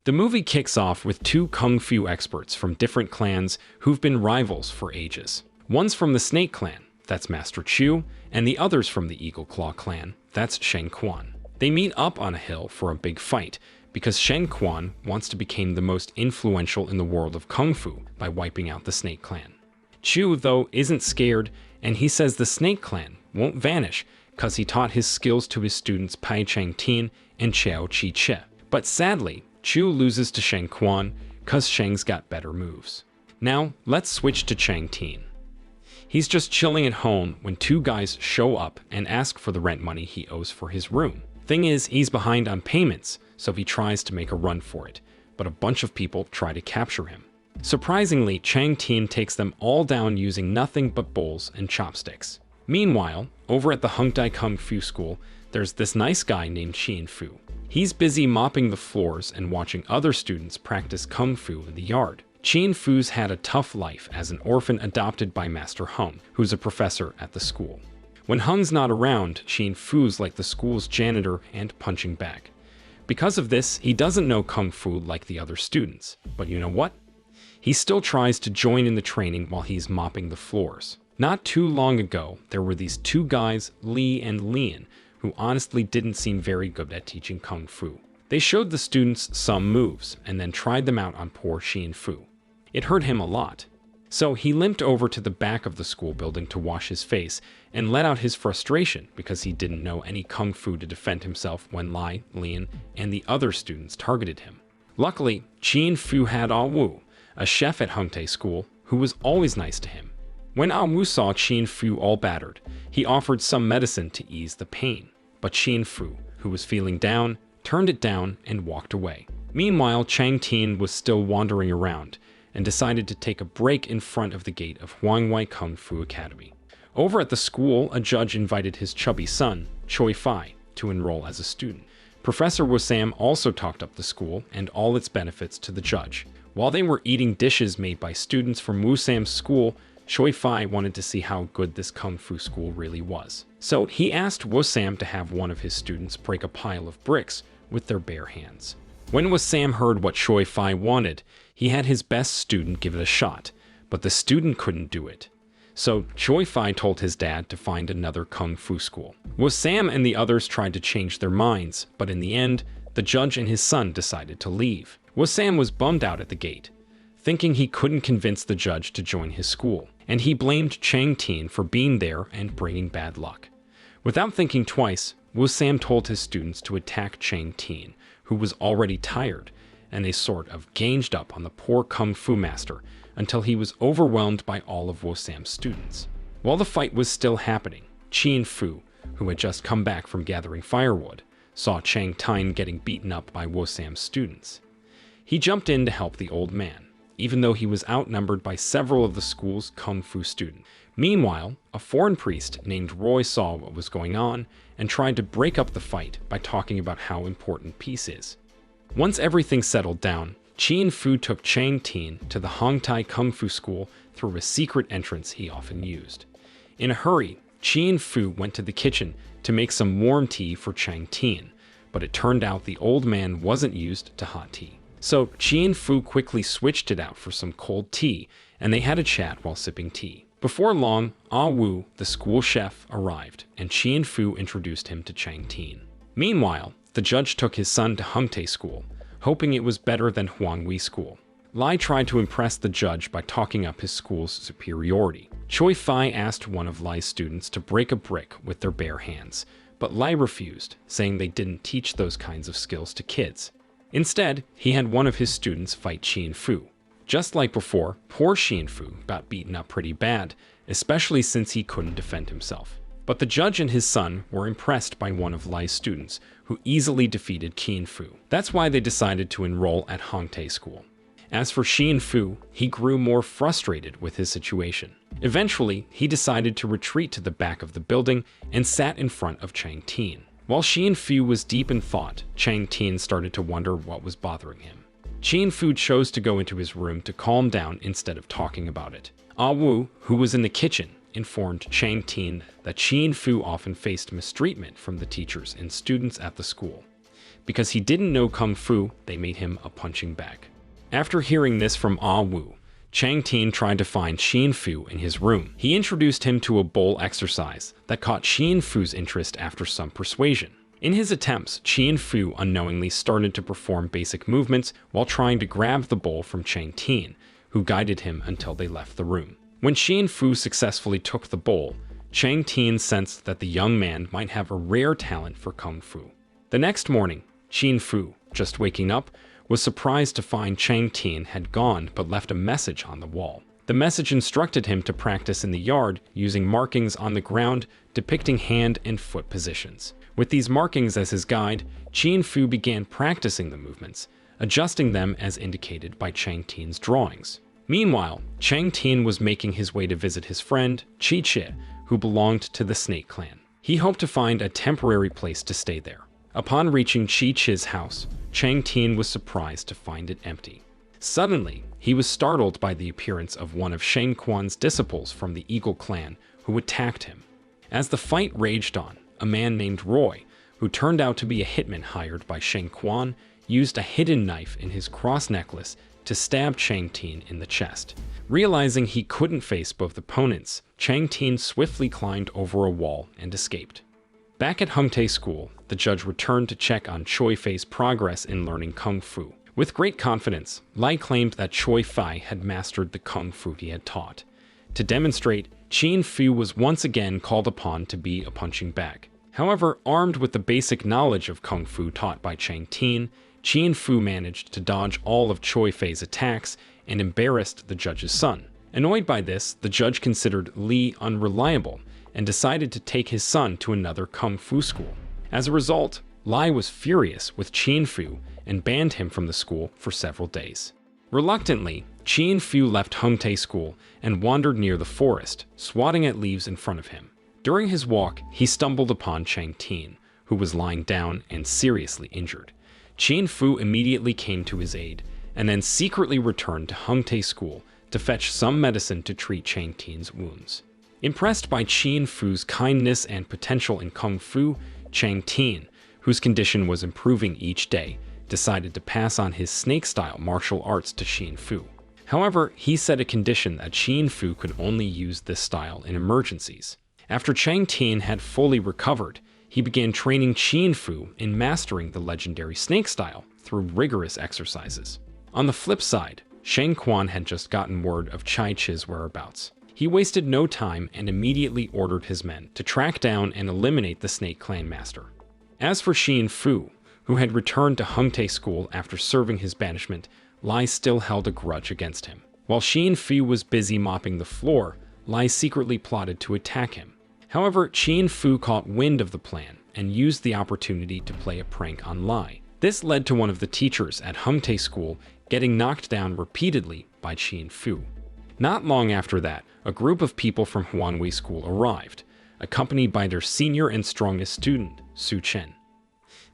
The movie kicks off with two kung fu experts from different clans who've been rivals for ages. One's from the Snake Clan, that's Master Chu, and the other's from the Eagle Claw Clan, that's Shen Quan. They meet up on a hill for a big fight, because Shen Quan wants to become the most influential in the world of Kung Fu by wiping out the Snake Clan. Chu, though, isn't scared, and he says the Snake Clan won't vanish because he taught his skills to his students Pai Chang Tin and Xiao Qi Che. But sadly, Chu loses to Shen Quan because Sheng's got better moves. Now, let's switch to Chang Tin. He's just chilling at home when two guys show up and ask for the rent money he owes for his room. Thing is, he's behind on payments, so he tries to make a run for it, but a bunch of people try to capture him. Surprisingly, Chang Tin takes them all down using nothing but bowls and chopsticks. Meanwhile, over at the Hungtai Kung Fu School, there's this nice guy named Qian Fu. He's busy mopping the floors and watching other students practice Kung Fu in the yard. Qian Fu's had a tough life as an orphan adopted by Master Hung, who's a professor at the school. When Hung's not around, Qian Fu's like the school's janitor and punching bag. Because of this, he doesn't know Kung Fu like the other students. But you know what? He still tries to join in the training while he's mopping the floors. Not too long ago, there were these two guys, Li and Lian, who honestly didn't seem very good at teaching Kung Fu. They showed the students some moves and then tried them out on poor Qian Fu. It hurt him a lot. So he limped over to the back of the school building to wash his face and let out his frustration because he didn't know any Kung Fu to defend himself when Lai, Lian, and the other students targeted him. Luckily, Qian Fu had Ah Wu, a chef at Hungtae School, who was always nice to him. When Ah Wu saw Qian Fu all battered, he offered some medicine to ease the pain. But Qian Fu, who was feeling down, turned it down and walked away. Meanwhile, Chang Tin was still wandering around and decided to take a break in front of the gate of Huangwei Kung Fu Academy. Over at the school, a judge invited his chubby son, Choi Fai, to enroll as a student. Professor Wosam also talked up the school and all its benefits to the judge. While they were eating dishes made by students from Wosam's school, Choi Fai wanted to see how good this Kung Fu school really was. So he asked Wosam to have one of his students break a pile of bricks with their bare hands. When Wosam heard what Choi Fai wanted, he had his best student give it a shot, but the student couldn't do it. So Choi Fai told his dad to find another Kung Fu school. Wosam and the others tried to change their minds, but in the end, the judge and his son decided to leave. Wosam was bummed out at the gate, thinking he couldn't convince the judge to join his school, and he blamed Chang Tin for being there and bringing bad luck. Without thinking twice, Wosam told his students to attack Chang Tin, who was already tired, and they sort of ganged up on the poor Kung Fu master until he was overwhelmed by all of Wosam's students. While the fight was still happening, Qian Fu, who had just come back from gathering firewood, saw Chang Tin getting beaten up by Wosam's students. He jumped in to help the old man, even though he was outnumbered by several of the school's Kung Fu students. Meanwhile, a foreign priest named Roy saw what was going on and tried to break up the fight by talking about how important peace is. Once everything settled down, Qian Fu took Chang Tin to the Hongtai Kung Fu School through a secret entrance he often used. In a hurry, Qian Fu went to the kitchen to make some warm tea for Chang Tin, but it turned out the old man wasn't used to hot tea. So Qian Fu quickly switched it out for some cold tea, and they had a chat while sipping tea. Before long, Ah Wu, the school chef, arrived, and Qian Fu introduced him to Chang Tin. Meanwhile, the judge took his son to Hungtae School, hoping it was better than Huangwei School. Lai tried to impress the judge by talking up his school's superiority. Choi Fai asked one of Lai's students to break a brick with their bare hands, but Lai refused, saying they didn't teach those kinds of skills to kids. Instead, he had one of his students fight Qian Fu. Just like before, poor Qian Fu got beaten up pretty bad, especially since he couldn't defend himself. But the judge and his son were impressed by one of Lai's students, who easily defeated Qian Fu. That's why they decided to enroll at Hongtae School. As for Qian Fu, he grew more frustrated with his situation. Eventually, he decided to retreat to the back of the building and sat in front of Chang Tin. While Qian Fu was deep in thought, Chang Tin started to wonder what was bothering him. Qian Fu chose to go into his room to calm down instead of talking about it. Ah Wu, who was in the kitchen, informed Chang Tin that Qian Fu often faced mistreatment from the teachers and students at the school. because he didn't know Kung Fu, they made him a punching bag. After hearing this from Ah Wu, Chang Tin tried to find Xin Fu in his room. He introduced him to a bowl exercise that caught Xin Fu's interest after some persuasion. In his attempts, Xin Fu unknowingly started to perform basic movements while trying to grab the bowl from Chang Tin, who guided him until they left the room. When Xin Fu successfully took the bowl, Chang Tin sensed that the young man might have a rare talent for Kung Fu. The next morning, Xin Fu, just waking up, was surprised to find Chang Tin had gone but left a message on the wall. The message instructed him to practice in the yard using markings on the ground depicting hand and foot positions. With these markings as his guide, Xin Fu began practicing the movements, adjusting them as indicated by Chang Tin's drawings. Meanwhile, Chang Tin was making his way to visit his friend, Chi Chi, who belonged to the Snake Clan. He hoped to find a temporary place to stay there. Upon reaching Chi Chi's house, Chang Tin was surprised to find it empty. Suddenly, he was startled by the appearance of one of Shang Quan's disciples from the Eagle Clan, who attacked him. As the fight raged on, a man named Roy, who turned out to be a hitman hired by Shang Quan, used a hidden knife in his cross necklace to stab Chang Tin in the chest. Realizing he couldn't face both opponents, Chang Tin swiftly climbed over a wall and escaped. Back at Hungtae School, the judge returned to check on Choi Fei's progress in learning Kung Fu. With great confidence, Lai claimed that Choi Fei had mastered the Kung Fu he had taught. To demonstrate, Xin Fu was once again called upon to be a punching bag. However, armed with the basic knowledge of Kung Fu taught by Chang Tin, Xin Fu managed to dodge all of Choi Fei's attacks and embarrassed the judge's son. Annoyed by this, the judge considered Li unreliable and decided to take his son to another Kung Fu school. As a result, Lai was furious with Xin Fu and banned him from the school for several days. Reluctantly, Xin Fu left Hungtae School and wandered near the forest, swatting at leaves in front of him. During his walk, he stumbled upon Chang Tin, who was lying down and seriously injured. Xin Fu immediately came to his aid, and then secretly returned to Hungtae School to fetch some medicine to treat Chang Tin's wounds. Impressed by Xin Fu's kindness and potential in Kung Fu, Chang Tin, whose condition was improving each day, decided to pass on his snake-style martial arts to Xin Fu. However, he set a condition that Xin Fu could only use this style in emergencies. After Chang Tin had fully recovered, he began training Xin Fu in mastering the legendary snake style through rigorous exercises. On the flip side, Shang Quan had just gotten word of Chai Chi's whereabouts. He wasted no time and immediately ordered his men to track down and eliminate the Snake Clan master. As for Xin Fu, who had returned to Hungtae School after serving his banishment, Lai still held a grudge against him. While Xin Fu was busy mopping the floor, Lai secretly plotted to attack him. However, Xin Fu caught wind of the plan and used the opportunity to play a prank on Lai. This led to one of the teachers at Hungtae School getting knocked down repeatedly by Xin Fu. Not long after that, a group of people from Huanghui School arrived, accompanied by their senior and strongest student, Su Chen.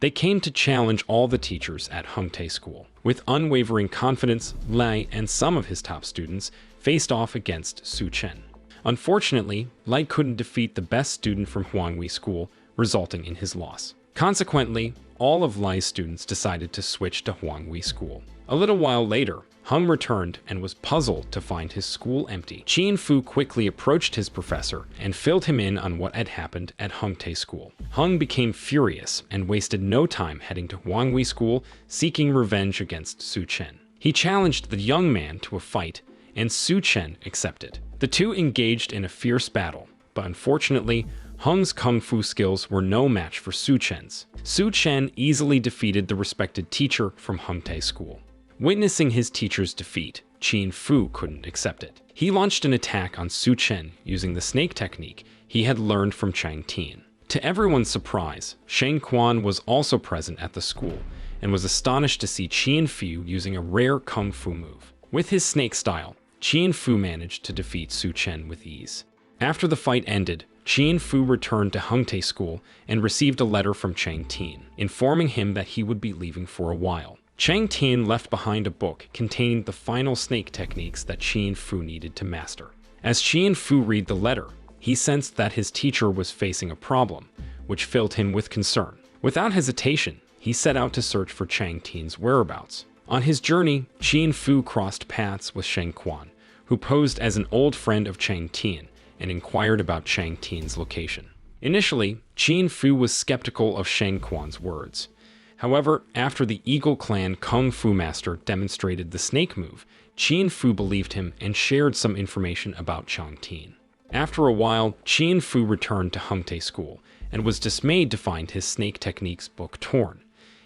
They came to challenge all the teachers at Hungtae School. With unwavering confidence, Lai and some of his top students faced off against Su Chen. Unfortunately, Lai couldn't defeat the best student from Huanghui School, resulting in his loss. Consequently, all of Lai's students decided to switch to Huanghui School. A little while later, Hung returned and was puzzled to find his school empty. Xin Fu quickly approached his professor and filled him in on what had happened at Hungtae School. Hung became furious and wasted no time heading to Huanghui School, seeking revenge against Su Chen. He challenged the young man to a fight, and Su Chen accepted. The two engaged in a fierce battle, but unfortunately, Hung's Kung Fu skills were no match for Su Chen's. Su Chen easily defeated the respected teacher from Hungtae School. Witnessing his teacher's defeat, Xin Fu couldn't accept it. He launched an attack on Su Chen using the snake technique he had learned from Chang Tin. To everyone's surprise, Shang Quan was also present at the school and was astonished to see Xin Fu using a rare Kung Fu move. With his snake style, Xin Fu managed to defeat Su Chen with ease. After the fight ended, Xin Fu returned to Hungtae School and received a letter from Chang Tin, informing him that he would be leaving for a while. Chang Tin left behind a book containing the final snake techniques that Xin Fu needed to master. As Xin Fu read the letter, he sensed that his teacher was facing a problem, which filled him with concern. Without hesitation, he set out to search for Chang Tian's whereabouts. On his journey, Qian Fu crossed paths with Sheng Quan, who posed as an old friend of Chang Tian and inquired about Chang Tian's location. Initially, Qian Fu was skeptical of Sheng Quan's words. However, after the Eagle Clan Kung Fu master demonstrated the snake move, Qian Fu believed him and shared some information about Chang Tian. After a while, Qian Fu returned to Hungtae School and was dismayed to find his snake techniques book torn.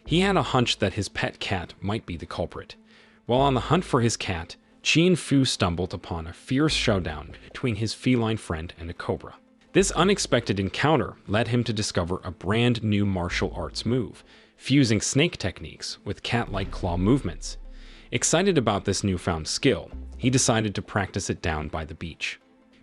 He had a hunch that his pet cat might be the culprit. While on the hunt for his cat, Qian Fu stumbled upon a fierce showdown between his feline friend and a cobra. This unexpected encounter led him to discover a brand new martial arts move, fusing snake techniques with cat-like claw movements. Excited about this newfound skill, he decided to practice it down by the beach.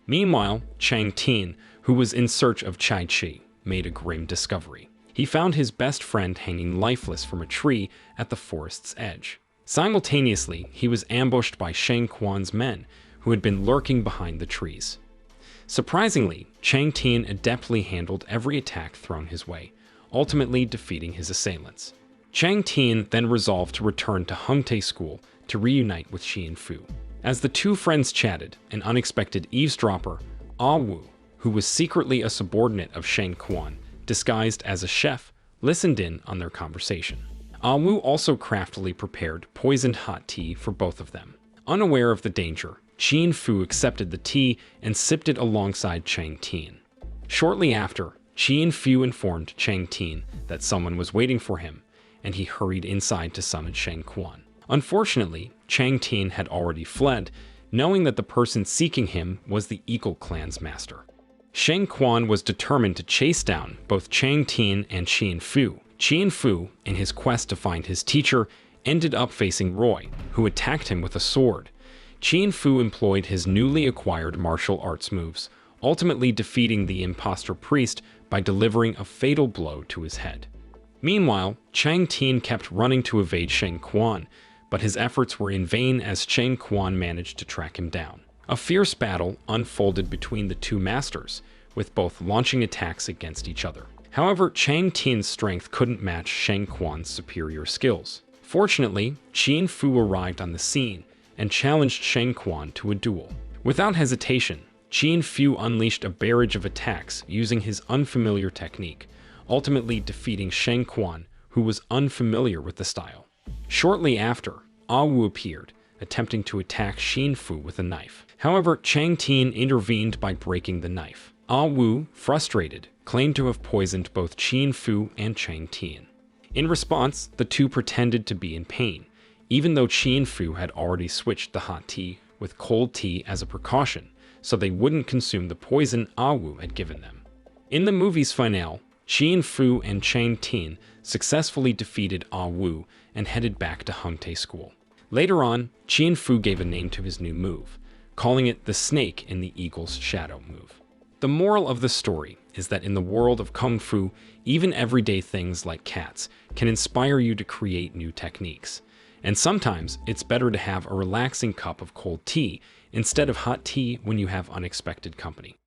Meanwhile, Chang Tian, who was in search of Chai Chi, made a grim discovery. He found his best friend hanging lifeless from a tree at the forest's edge. Simultaneously, he was ambushed by Sheng Quan's men, who had been lurking behind the trees. Surprisingly, Chang Tian adeptly handled every attack thrown his way, ultimately defeating his assailants. Chang Tian then resolved to return to Hungtae School to reunite with Qian Fu. As the two friends chatted, an unexpected eavesdropper, Ah Wu, who was secretly a subordinate of Sheng Quan, disguised as a chef, listened in on their conversation. Ah Wu also craftily prepared poisoned hot tea for both of them. Unaware of the danger, Qian Fu accepted the tea and sipped it alongside Chang Tian. Shortly after, Qian Fu informed Chang Tian that someone was waiting for him, and he hurried inside to summon Sheng Quan. Unfortunately, Chang Tian had already fled, knowing that the person seeking him was the Eagle Clan's master. Sheng Quan was determined to chase down both Chang Tian and Qian Fu. Qian Fu, in his quest to find his teacher, ended up facing Roy, who attacked him with a sword. Qian Fu employed his newly acquired martial arts moves, ultimately defeating the imposter priest by delivering a fatal blow to his head. Meanwhile, Chang Tian kept running to evade Sheng Quan, but his efforts were in vain as Sheng Quan managed to track him down. A fierce battle unfolded between the two masters, with both launching attacks against each other. However, Chang Tian's strength couldn't match Sheng Quan's superior skills. Fortunately, Qian Fu arrived on the scene and challenged Sheng Quan to a duel. Without hesitation, Qian Fu unleashed a barrage of attacks using his unfamiliar technique, ultimately defeating Sheng Quan, who was unfamiliar with the style. Shortly after, Ah Wu appeared, attempting to attack Qian Fu with a knife. However, Chang Tian intervened by breaking the knife. Ah Wu, frustrated, claimed to have poisoned both Qian Fu and Chang Tian. In response, the two pretended to be in pain, even though Qian Fu had already switched the hot tea with cold tea as a precaution, so they wouldn't consume the poison Ah Wu had given them. In the movie's finale, Qian Fu and Chang Tian successfully defeated Ah Wu and headed back to Hungtae School. Later on, Qian Fu gave a name to his new move, calling it the snake in the eagle's shadow move. The moral of the story is that in the world of Kung Fu, even everyday things like cats can inspire you to create new techniques. And sometimes it's better to have a relaxing cup of cold tea instead of hot tea when you have unexpected company.